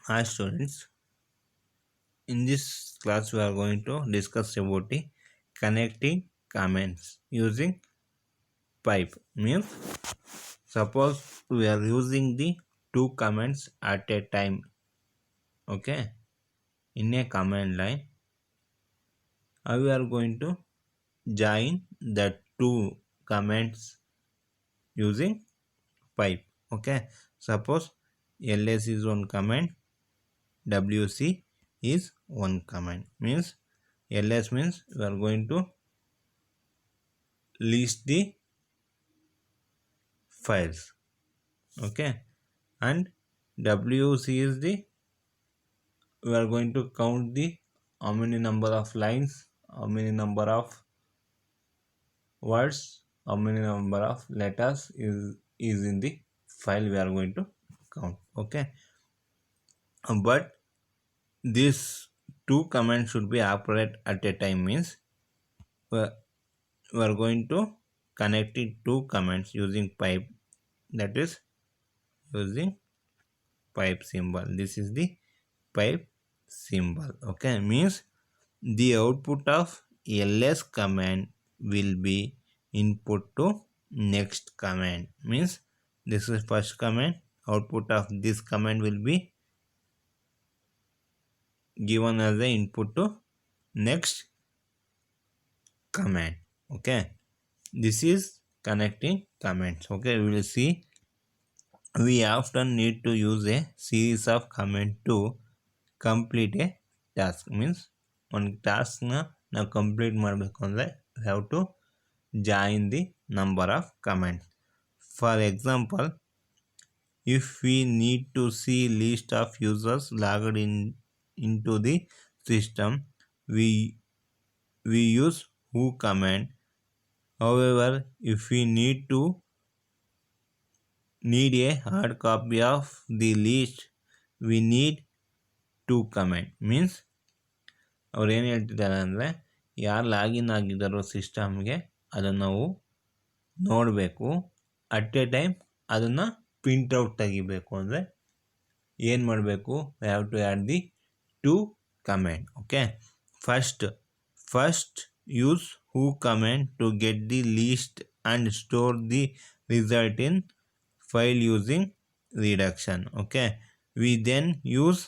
Hi students, in this class we are going to discuss about the connecting commands using pipe. Means suppose we are using the two commands at a time, okay, in a command line. How we are going to join the two commands using pipe, okay. Suppose ls is one command, wc is one command. Means ls means we are going to list the files, okay, and wc is the we are going to count the how many number of lines, how many number of words, how many number of letters is in the file we are going to count, okay. But these two commands should be operate at a time. Means we are we are going to connect it two commands using pipe, that is using pipe symbol. This is the pipe symbol, okay. Means the output of ls command will be input to next command. Means this is first command, output of this command will be given as a input to next command, okay. This is connecting commands, okay. We will see we often need to use a series of command to complete a task. Means one task na ನಾವು complete ಮಾಡಬೇಕು ಅಂದರೆ have to join the number of comments. For example, if we need to see list of users logged into the system, we use who command. However, if we need a hard copy of the list, we need to command. Means ಅವ್ರು ಏನು ಹೇಳ್ತಿದ್ದಾರೆ ಅಂದರೆ, ಯಾರು login ಆಗಿದ್ದಾರೋ ಸಿಸ್ಟಮ್ಗೆ ಅದನ್ನು ನಾವು ನೋಡಬೇಕು, at a time ಅದನ್ನು ಪ್ರಿಂಟ್ಔಟ್ ತೆಗಿಬೇಕು ಅಂದರೆ ಏನು ಮಾಡಬೇಕು, have to add the to comment, okay. First use who comment to get the list and store the result in file using reduction, okay. We then use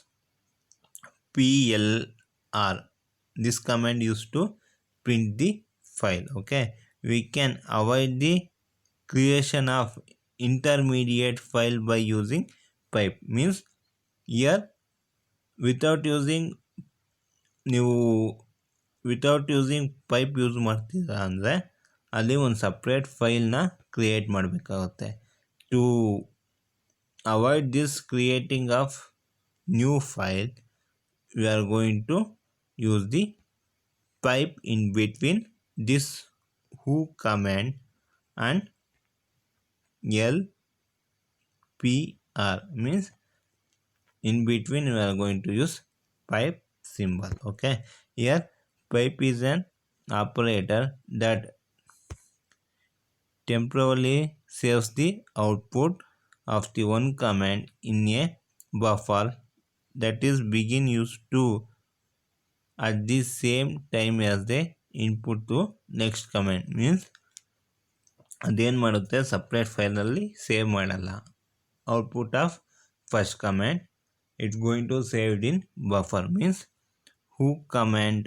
plr. This command used to print the file, okay. We can avoid the creation of intermediate file by using pipe. Means here without using ನೀವು without using pipe use ಮಾಡ್ತೀರಾ ಅಂದರೆ ಅಲ್ಲಿ ಒಂದು separate ಫೈಲ್ನ create ಮಾಡಬೇಕಾಗುತ್ತೆ. To avoid this creating of new file, we are going to use the pipe in between this who command and lpr. Means in between we are going to use pipe symbol, okay. Here pipe is an operator that temporarily saves the output of the one command in a buffer that is begin used to at the same time as the input to next command. Means ಅದೇನು ಮಾಡುತ್ತೆ, separate ಫೈಲಲ್ಲಿ save ಮಾಡಲ್ಲ output of first command, it's going to saved in buffer. Means ಹೂ command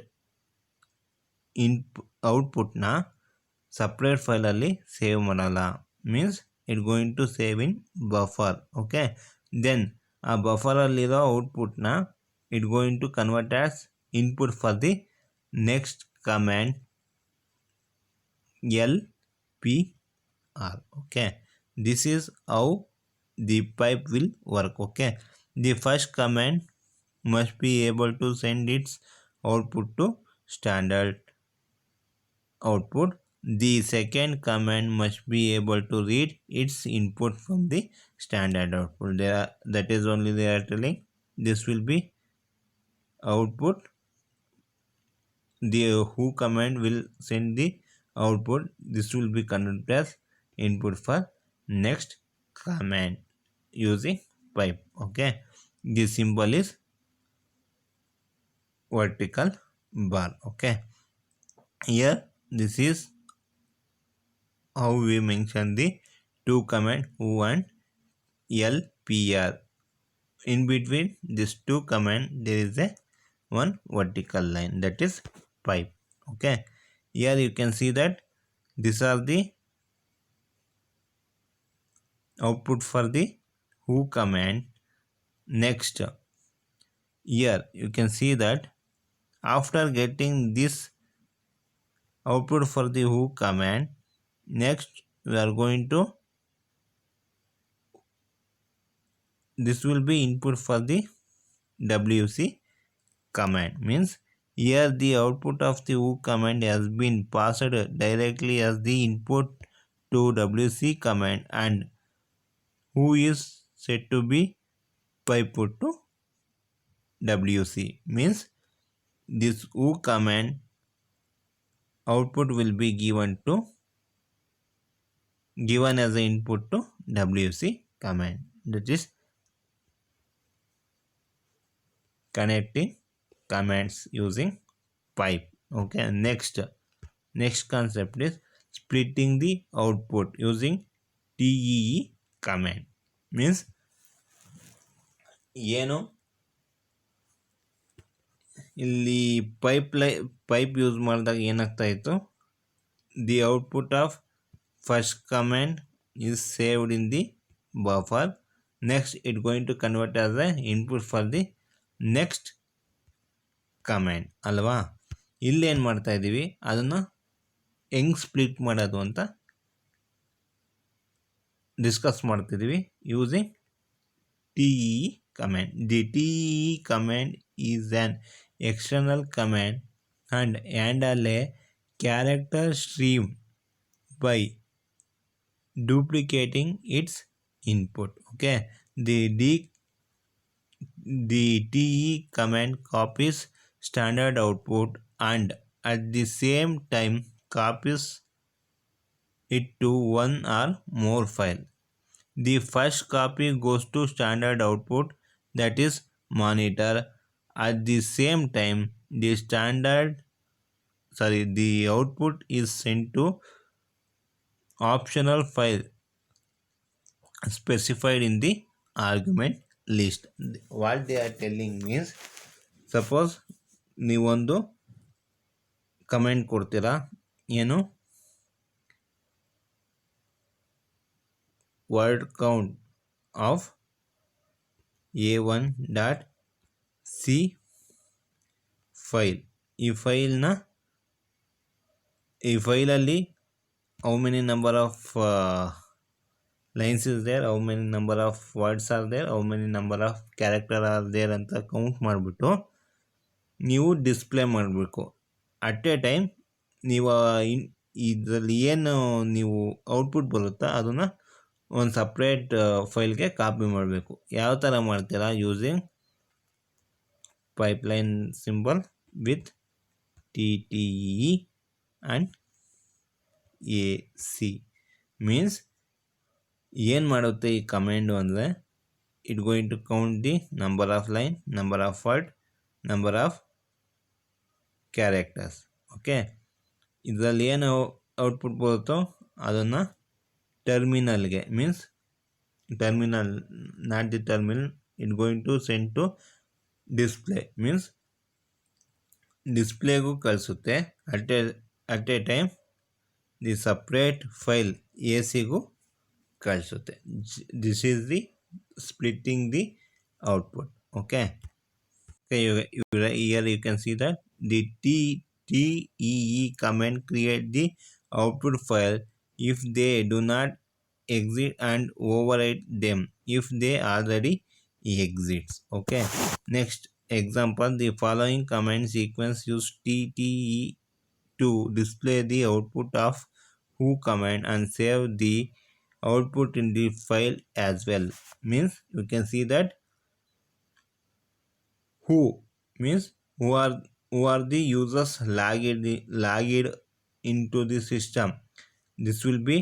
ಔಟ್ಪುಟ್ನ separate ಫೈಲಲ್ಲಿ save ಮಾಡಲ್ಲ. Means it going to save in buffer, okay. Then ಆ ಬಫರಲ್ಲಿರೋ ಔಟ್ಪುಟ್ನ it going to convert as input for the next command lpr, okay. This is how the pipe will work, okay. The first command must be able to send its output to standard output. The second command must be able to read its input from the standard output. That is only they are telling this will be output. The who command will send the output. This will be converted as input for next command using pipe, okay. the symbol is vertical bar. Okay, here this is how we mention the two command who and lpr. In between these two command there is a one vertical line, that is pipe. Okay, here you can see that these are the output for the who command. Next, here you can see that after getting this output for the who command, next we are going to, this will be input for the wc command. Means here the output of the who command has been passed directly as the input to wc command, and who is said to be put to wc. Means this who command output will be given as an input to wc command, that is connecting commands using pipe. Okay, next concept is splitting the output using tee command. Means ಏನು ಇಲ್ಲಿ pipe use ಮಾಡಿದಾಗ ಏನಾಗ್ತಾ ಇತ್ತು, the output of first command is saved in the buffer. Next it going to convert as the input for the next command ಅಲ್ವಾ. ಇಲ್ಲಿ ಏನು ಮಾಡ್ತಾ ಇದ್ದೀವಿ, ಅದನ್ನು ಹೆಂಗೆ ಸ್ಪ್ಲಿಟ್ ಮಾಡೋದು ಅಂತ ಡಿಸ್ಕಸ್ ಮಾಡ್ತಿದ್ದೀವಿ using TE command. The TE command is an external command and handle a character stream by duplicating its input. Okay, the TE command copies standard output and at the same time copies it to one or more file. The first copy goes to standard output, that is monitor. At the same time the output is sent to optional file specified in the argument list. What they are telling means, suppose ನೀವೊಂದು comment ಕೊಡ್ತೀರಾ, ಏನು word count of a1.c file. ಈ ಫೈಲಲ್ಲಿ how many number of lines is there, how many number of words are there, how many number of character are there ಅಂತ count ಮಾಡಿಬಿಟ್ಟು ನೀವು display ಮಾಡಬೇಕು. At a time ನೀವು ಇದರಲ್ಲಿ ಏನು ನೀವು output ಬರುತ್ತಾ ಅದನ್ನು ಒಂದು ಸಪ್ರೇಟ್ ಫೈಲ್ಗೆ ಕಾಪಿ ಮಾಡಬೇಕು. ಯಾವ ಥರ ಮಾಡ್ತೀರಾ, using pipeline symbol with TTE and AC. Means ಏನು ಮಾಡುತ್ತೆ ಈ ಕಮೆಂಡು ಅಂದರೆ, it going to count the number of line, number of word, number of characters. Okay, ಇದರಲ್ಲಿ ಏನು ಔಟ್ಪುಟ್ ಬರುತ್ತೋ ಅದನ್ನು ಟರ್ಮಿನಲ್ಗೆ, means terminal, not the terminal, it going to send to display, means ಡಿಸ್ಪ್ಲೇಗೂ ಕಳಿಸುತ್ತೆ. At a time the separate file ACಗೂ ಕಳಿಸುತ್ತೆ. This is the splitting the output. Okay, here you can see that the TEE command create the output file if they do not exit and overwrite them if they already exits. Okay, next example, the following command sequence use TTE to display the output of who command and save the output in the file as well. Means you can see that who means who are the users logged into the system. This will be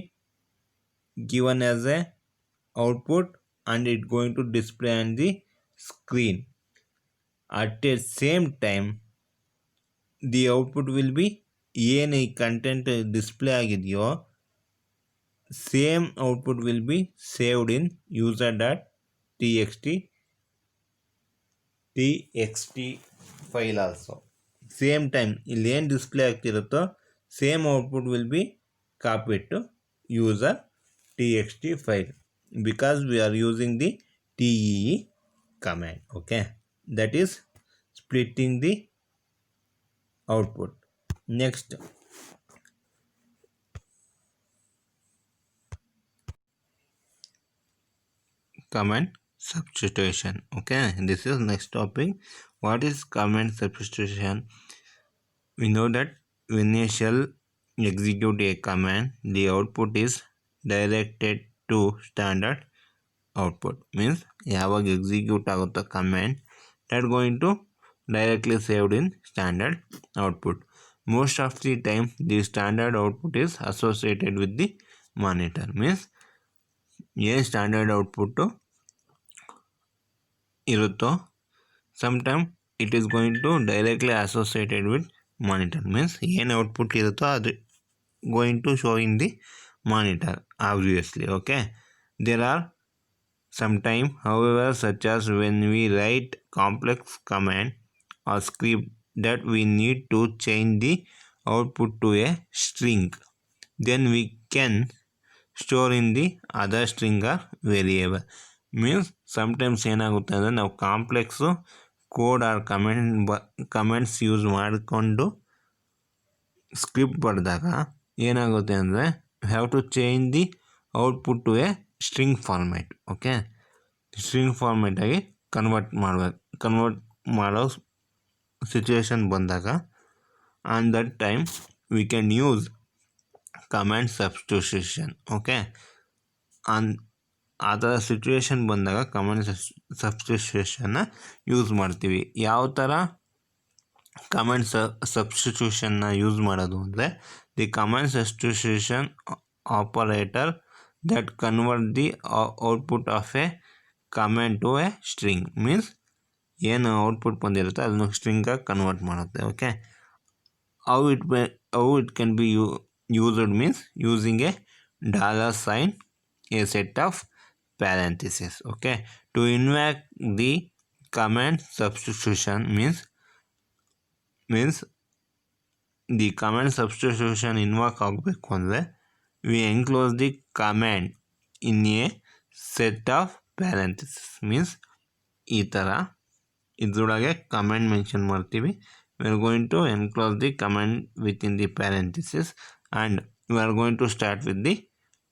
given as a output and it going to display on the screen. At the same time, the output will be ಏನು ಈ content display ಆಗಿದೆಯೋ same output will be saved in user dot T X T file also. Same time ಇಲ್ಲಿ ಏನು display ಆಗ್ತಿರುತ್ತೋ same output will be copied to user txt file because we are using the tee command. Okay, that is splitting the output. Next, command substitution. Okay, this is next topic. What is command substitution? We know that when a shell execute a command, the output is directed to standard output. Means ಯಾವಾಗ execute ಆಗುತ್ತೋ comment that going to directly saved in standard output. Most of the time the standard output is associated with the monitor. Means ಏನು standard output ಇರುತ್ತೋ sometime it is going to directly associated with monitor. Means ಏನು output ಇರುತ್ತೋ ಅದು going to show in the monitor obviously. Okay, there are sometime however such as when we write complex command or script that we need to change the output to a string, then we can store in the other string or variable. Means sometimes ಏನಾಗುತ್ತೆ ಅಂದರೆ ನಾವು complex code or comments use ಮಾಡಿಕೊಂಡು script ಬರೆದಾಗ ಏನಾಗುತ್ತೆ ಅಂದರೆ have to change the output to a string format. Okay, string ಫಾರ್ಮ್ಯಾಟಾಗಿ convert ಮಾಡೋ situation ಬಂದಾಗ on that time we can use command substitution. Okay, ಆ ಥರ ಸಿಚುವೇಶನ್ ಬಂದಾಗ ಕಮ್ಯಾಂಡ್ ಸಬ್ಸ್ಟಿಟ್ಯೂಷನ್ನ ಯೂಸ್ ಮಾಡ್ತೀವಿ. ಯಾವ ಥರ ಕಮ್ಯಾಂಡ್ ಸಬ್ಸ್ಟಿಟ್ಯೂಷನ್ನ ಯೂಸ್ ಮಾಡೋದು ಅಂದರೆ the command substitution operator that convert the output of a command to a string. Means ಏನು ಔಟ್ಪುಟ್ ಬಂದಿರುತ್ತೆ ಅದನ್ನು ಸ್ಟ್ರಿಂಗಾಗಿ ಕನ್ವರ್ಟ್ ಮಾಡುತ್ತೆ. Okay, how it can be used means using a dollar sign, a set of parentheses. Okay, to invoke the command substitution means the command substitution invoke ಆಗಬೇಕು ಅಂದರೆ we enclose the command in a set of parentheses. Means ಈ ಥರ ಇದರೊಳಗೆ comment mention ಮಾಡ್ತೀವಿ. we are going to enclose the command within the parentheses and we are going to start with the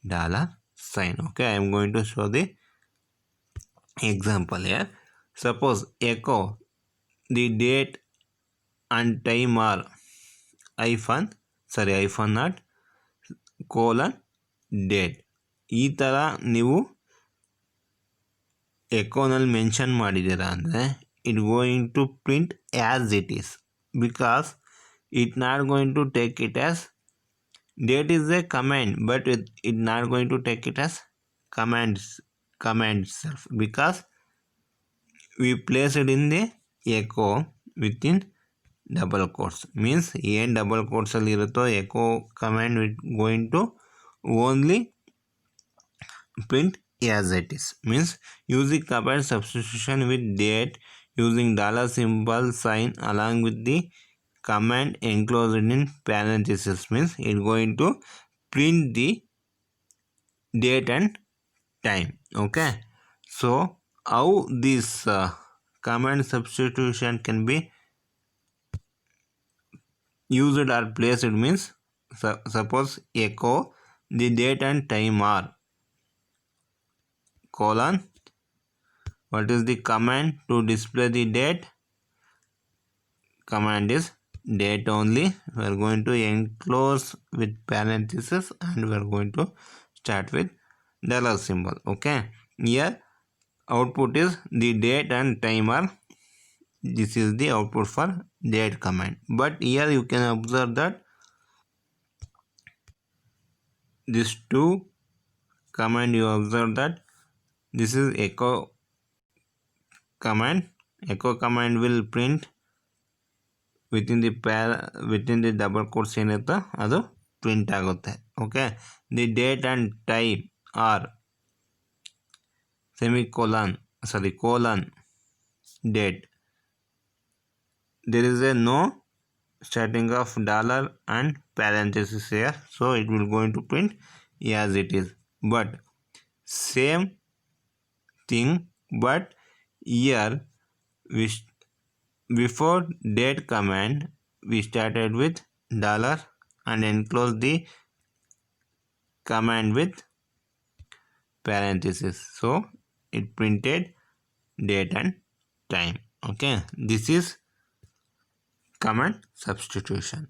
dollar sign. Okay, I am going to show the example here. Suppose echo the date and time are hyphen not colon date. ಈ ಥರ ನೀವು ಎಕೋನಲ್ಲಿ mention ಮಾಡಿದ್ದೀರಾ ಅಂದರೆ it going to print as it is because it not going to take it as date is a command but it not going to take it as command self because we placed in the echo with in double quotes. Means ಏನು double ಕೋಟ್ಸಲ್ಲಿ ಇರುತ್ತೋ echo command with going to only print as it is. Means using command substitution with date using dollar symbol sign along with the command enclosed in parentheses means it going to print the date and time. Okay, so how this command substitution can be used or placed means suppose echo the date and time are colon what is the command to display the date? Command is date only. We are going to enclose with parentheses and we are going to start with dollar symbol. Okay, here output is the date and time are this is the output for date command. But here you can observe that these two command you observe that this is echo command, echo command will print within the double quotes ಏನಿರುತ್ತೋ ಅದು ಪ್ರಿಂಟ್ ಆಗುತ್ತೆ. Okay, the date and time are colon date. There is a no starting of dollar and parenthesis here, so it will going to print as it is. But same thing, but here before date command we started with dollar and enclose the command with parenthesis, so it printed date and time. Okay, this is command substitution.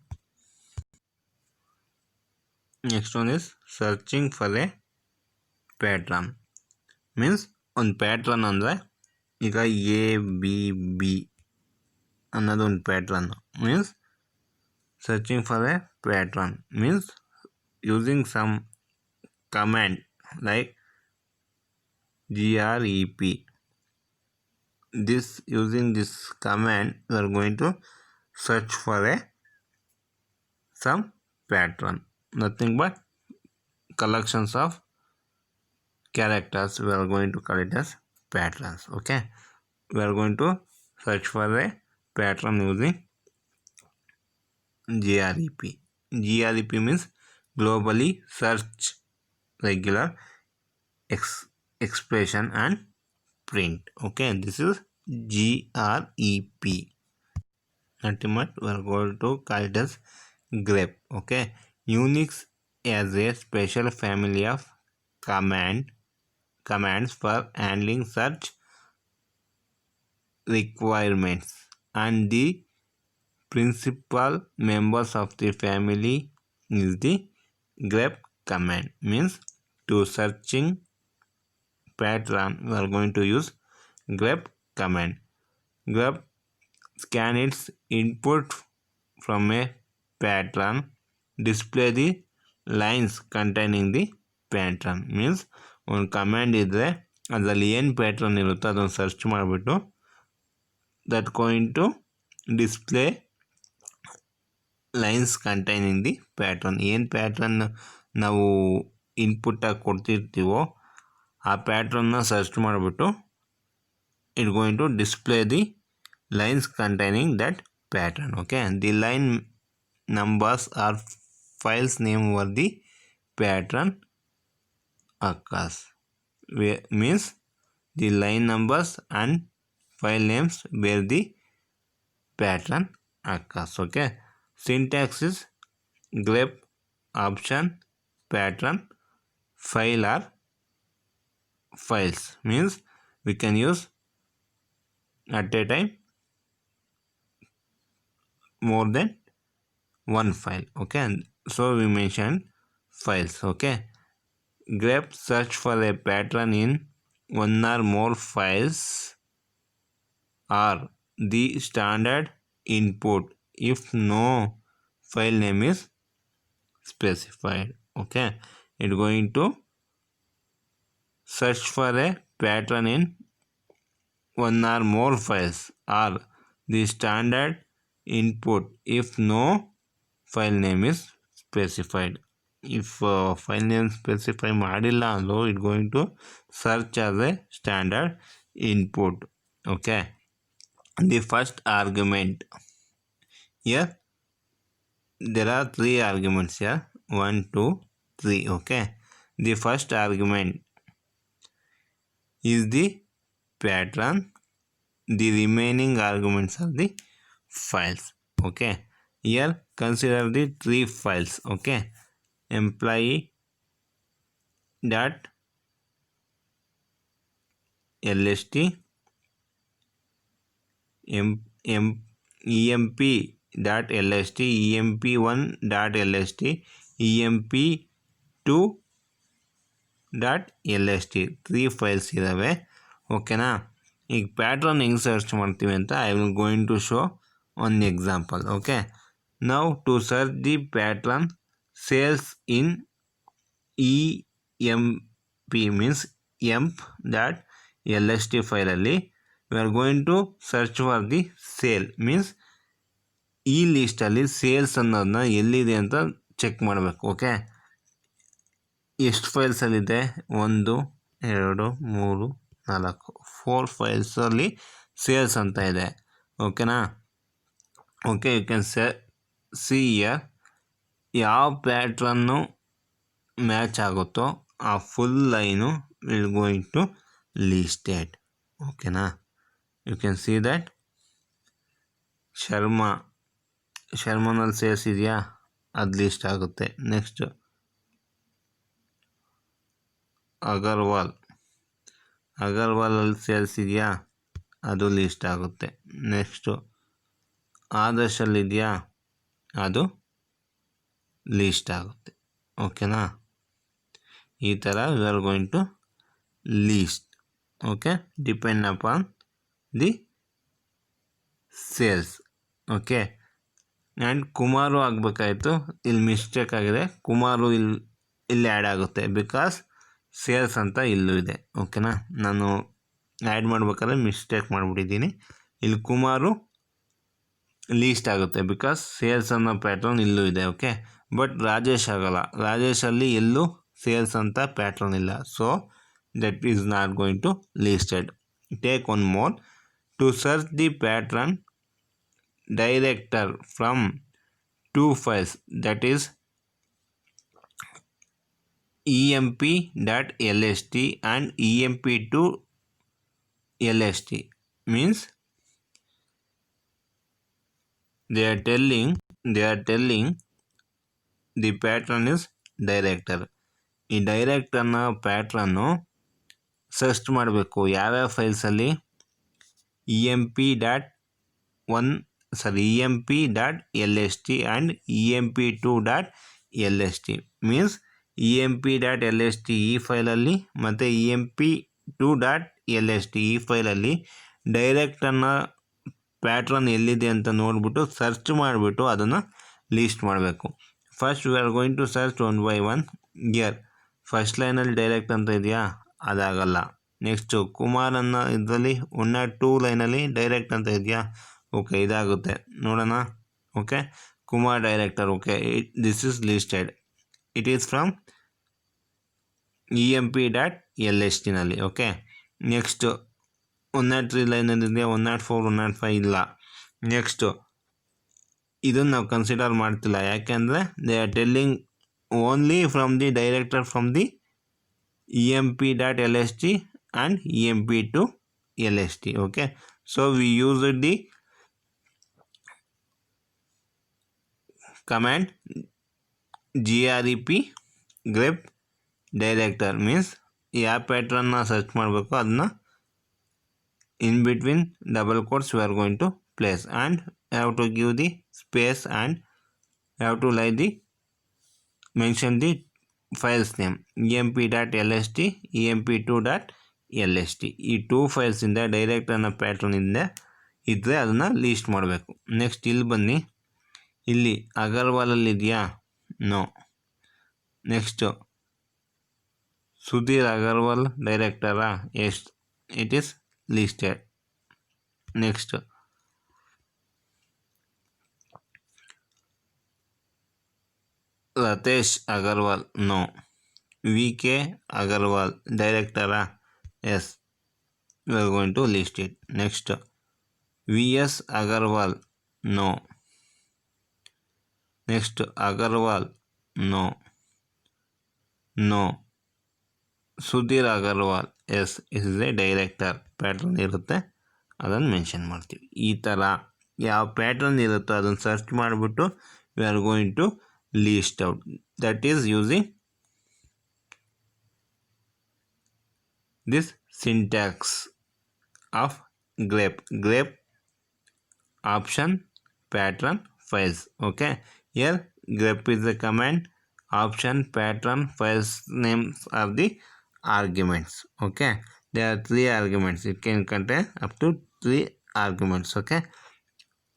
Next one is searching for a pattern. Means ಒಂದು pattern ಅಂದರೆ ಈಗ ABB ಅನ್ನೋದು ಒಂದು pattern. Means searching for A pattern means using some command like grep. Using this command we are going to search for some pattern, nothing but collections of characters. We are going to call it as patterns. Okay, we are going to search for a pattern using grep. Grep means globally search, regular, expression and print. Okay, this is grep. Nothing but we are going to call it as grep. Okay, unix has a special family of commands for handling search requirements, and the principal members of the family is the grep command. Means to searching pattern we are going to use grep command. Grep scan its input from a pattern, display the lines containing the pattern. Means ಒಂದು command ಇದ್ದರೆ ಅದರಲ್ಲಿ ಏನು pattern ಇರುತ್ತೋ ಅದನ್ನು search ಮಾಡಿಬಿಟ್ಟು that going to display lines containing the pattern. ಏನು pattern ನಾವು ಇನ್ಪುಟ್ಟಾಗಿ ಕೊಡ್ತಿರ್ತೀವೋ ಆ ಪ್ಯಾಟ್ರನ್ನ ಸರ್ಚ್ ಮಾಡಿಬಿಟ್ಟು it going to display the lines containing that pattern. Okay, the line numbers or files name over the pattern occurs. Means the line numbers and file names where the pattern occurs. Okay, syntax is grep option pattern file or files. Means we can use at a time more than one file. Okay, so we mentioned files. Okay, grep search for a pattern in one or more files or the standard input if no file name is specified. Okay, it going to search for a pattern in one or more files or the standard input if no file name is specified. If file name specify ಮಾಡಿಲ್ಲ ಅಂದರೂ it going to search as a standard input. Okay, the first argument here, there are 3 arguments here, 1 2 3. Okay, the first argument is the pattern, the remaining arguments are the files. Okay, here consider the 3 files. Okay, employee dot lst, emp dot lst, emp1 dot lst, emp2 dot lst. 3 files ಇದ್ದಾವೆ. ಓಕೆನಾ, ಈಗ pattern ಹೆಂಗೆ search ಮಾಡ್ತೀವಿ ಅಂತ I will going to show on example. Okay, now to search the pattern sales in emp means emp dot lst file ಅಲ್ಲಿ we are going to search for the sale means ಈ ಲಿಸ್ಟಲ್ಲಿ sales ಅನ್ನೋದನ್ನ ಎಲ್ಲಿದೆ ಅಂತ check ಮಾಡಬೇಕು. Okay, ಎಷ್ಟು ಫೈಲ್ಸಲ್ಲಿದೆ? 1 2 3 4 4 ಫೈಲ್ಸಲ್ಲಿ sales ಅಂತ ಇದೆ. ಓಕೆನಾ? Okay, you can see here ಯಾವ ಪ್ಯಾಟ್ರನ್ನು ಮ್ಯಾಚ್ ಆಗುತ್ತೋ ಆ full line will going to listed. ಓಕೆನಾ? ಯು ಕ್ಯಾನ್ ಸಿ ದ್ಯಾಟ್ ಶರ್ಮನಲ್ಲಿ ಸೇಲ್ಸ್ ಇದೆಯಾ, ಅದು ಲಿಸ್ಟ್ ಆಗುತ್ತೆ. ನೆಕ್ಸ್ಟ್ ಅಗರ್ವಾಲಲ್ಲಿ ಸೇಲ್ಸ್ ಇದೆಯಾ, ಅದು ಲಿಸ್ಟ್ ಆಗುತ್ತೆ. ನೆಕ್ಸ್ಟು ಆದರ್ಶಲ್ಲಿದೆಯಾ, ಅದು ಲಿಸ್ಟ್ ಆಗುತ್ತೆ. ಓಕೆನಾ? ಈ ಥರ we are going to list. Okay, depend upon the sales. Okay, and Kumar ಆಗಬೇಕಾಯ್ತು, ಇಲ್ಲಿ ಮಿಸ್ಟೇಕ್ ಆಗಿದೆ. ಕುಮಾರು ಇಲ್ಲಿ ಆ್ಯಡ್ ಆಗುತ್ತೆ ಬಿಕಾಸ್ ಸೇಲ್ಸ್ ಅಂತ ಇಲ್ಲೂ ಇದೆ. ಓಕೆನಾ? ನಾನು ಆ್ಯಡ್ ಮಾಡ್ಬೇಕಾದ್ರೆ ಮಿಸ್ಟೇಕ್ ಮಾಡಿಬಿಟ್ಟಿದ್ದೀನಿ. ಇಲ್ಲಿ ಕುಮಾರು ಲೀಸ್ಟ್ ಆಗುತ್ತೆ ಬಿಕಾಸ್ ಸೇಲ್ಸ್ ಅನ್ನೋ ಪ್ಯಾಟ್ರನ್ ಇಲ್ಲೂ ಇದೆ. ಓಕೆ, ಬಟ್ ರಾಜೇಶ್ ಆಗಲ್ಲ. ರಾಜೇಶಲ್ಲಿ ಎಲ್ಲೂ ಸೇಲ್ಸ್ ಅಂತ ಪ್ಯಾಟ್ರನ್ ಇಲ್ಲ. So that is not going to listed. Take one more to search the pattern director from 2 files, that is emp.lst and emp2.lst. means they are telling the pattern is director. ಈ ಡೈರೆಕ್ಟರ್ನ pattern search ಮಾಡಬೇಕು. ಯಾವ್ಯಾವ ಫೈಲ್ಸಲ್ಲಿ? emp.lst and emp2.lst. Means emp.lst ಈ ಫೈಲಲ್ಲಿ ಮತ್ತು emp2.lst ಈ ಫೈಲಲ್ಲಿ ಡೈರೆಕ್ಟರ್ನ pattern ಎಲ್ಲಿದೆ ಅಂತ ನೋಡಿಬಿಟ್ಟು search ಮಾಡಿಬಿಟ್ಟು ಅದನ್ನು ಲೀಸ್ಟ್ ಮಾಡಬೇಕು. First we are going to search one by one. Year first ಲೈನಲ್ಲಿ ಡೈರೆಕ್ಟ್ ಅಂತ ಇದೆಯಾ, ಅದಾಗಲ್ಲ. ನೆಕ್ಸ್ಟು ಕುಮಾರ್ ಅನ್ನೋ ಇದರಲ್ಲಿ 102 ಲೈನಲ್ಲಿ ಡೈರೆಕ್ಟ್ ಅಂತ ಇದೆಯಾ, ಓಕೆ, ಇದಾಗುತ್ತೆ. ನೋಡೋಣ. Okay, Kumar director. Okay, this is listed. It is from emp.lstನಲ್ಲಿ. ಓಕೆ, ನೆಕ್ಸ್ಟು 103 ಲೈನಲ್ಲಿ ಇದೆಯಾ, 104 105 ಇಲ್ಲ. ನೆಕ್ಸ್ಟು ಇದನ್ನು ನಾವು ಕನ್ಸಿಡರ್ ಮಾಡ್ತಿಲ್ಲ. ಯಾಕೆಂದರೆ they are telling only from the director from the emp.lst and emp2.lst. Okay, so we use the command grep director. ಮೀನ್ಸ್ ಯಾವ ಪ್ಯಾಟ್ರನ್ನ ಸರ್ಚ್ ಮಾಡಬೇಕು ಅದನ್ನ in between double quotes we are going to place, and have to give the space and have to mention the files name emp.lst emp2.lst. ಈ 2 ಫೈಲ್ಸಿಂದ direct ಅನ್ನೋ pattern ಇದ್ದರೆ ಅದನ್ನು list ಮಾಡಬೇಕು. ನೆಕ್ಸ್ಟ್ ಇಲ್ಲಿ ಬನ್ನಿ. ಇಲ್ಲಿ ಅಗರ್ವಾಲಲ್ಲಿ ಇದೆಯಾ? ನೋ. ನೆಕ್ಸ್ಟು ಸುಧೀರ್ ಅಗರ್ವಾಲ್ ಡೈರೆಕ್ಟರಾ? Yes, it is listed. Next Ratesh Agarwal? No. VK Agarwal ಡೈರೆಕ್ಟರಾ? Yes, we are going to list it. next VS Agarwal? No. Next Agarwal? No. Sudhir Agarwal? Yes, is a director. Pattern ಇರುತ್ತೆ, ಅದನ್ನು ಮೆನ್ಷನ್ ಮಾಡ್ತೀವಿ. ಈ ಥರ ಯಾವ ಪ್ಯಾಟ್ರನ್ ಇರುತ್ತೋ ಅದನ್ನು ಸರ್ಚ್ ಮಾಡಿಬಿಟ್ಟು we are going to list out. That is using this syntax of grep option pattern files. Okay, here grep is the command, option pattern files names are the arguments. Okay, there are 3 arguments. It can contain up to 3 arguments. Okay,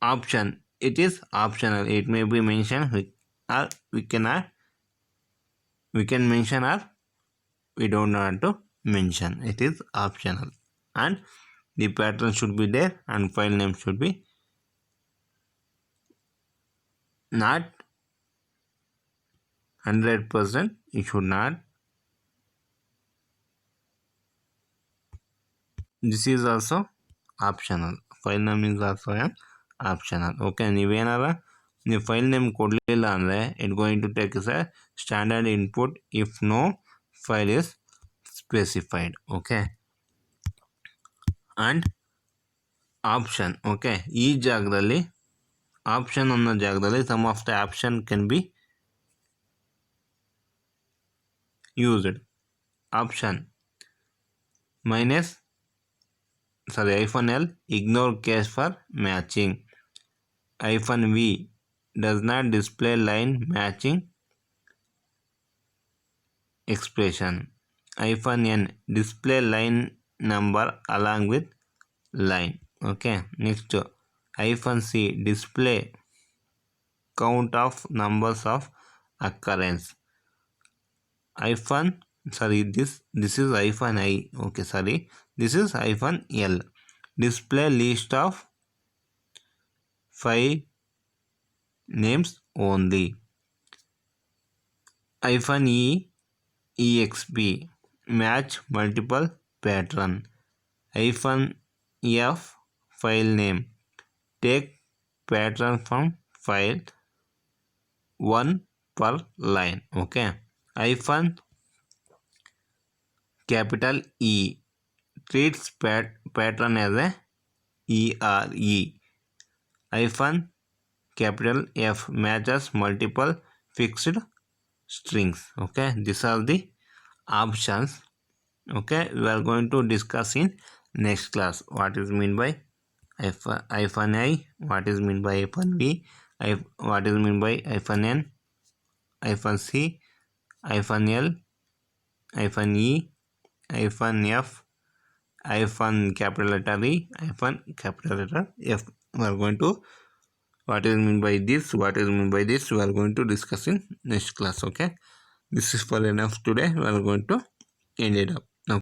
option, it is optional. It may be mentioned or we can mention or we don't want to mention. It is optional. And the pattern should be there and file name should be not 100%. It should not. This is also optional. File name is also an optional. Okay, ನೀವೇನಾರ ನೀವು file name ಕೊಡಲಿಲ್ಲ ಅಂದರೆ it going to take is a standard input if no file is specified. Okay, and option. Okay, ಈ ಜಾಗದಲ್ಲಿ option ಅನ್ನೋ ಜಾಗದಲ್ಲಿ some of the option can be used. Option -L ignore case for matching. -V does not display line matching expression. -N display line number along with line. Okay, next -C display count of numbers of occurrence. This is -I. Okay, sorry, this is -L display list of 5 names only. -EXP match multiple pattern. -F file name take pattern from file 1 per line. Okay, capital E treats pattern as a ERE. Capital F matches multiple fixed strings. Okay, these are the options. Okay, we are going to discuss in next class what is mean by -I, what is mean by -V, what is mean by -N, -C, -L, -E, -F, capital letter E, capital letter F. We are going to what is mean by this, what is mean by this, we are going to discuss in next class. Okay, this is for enough today. We are going to end it up.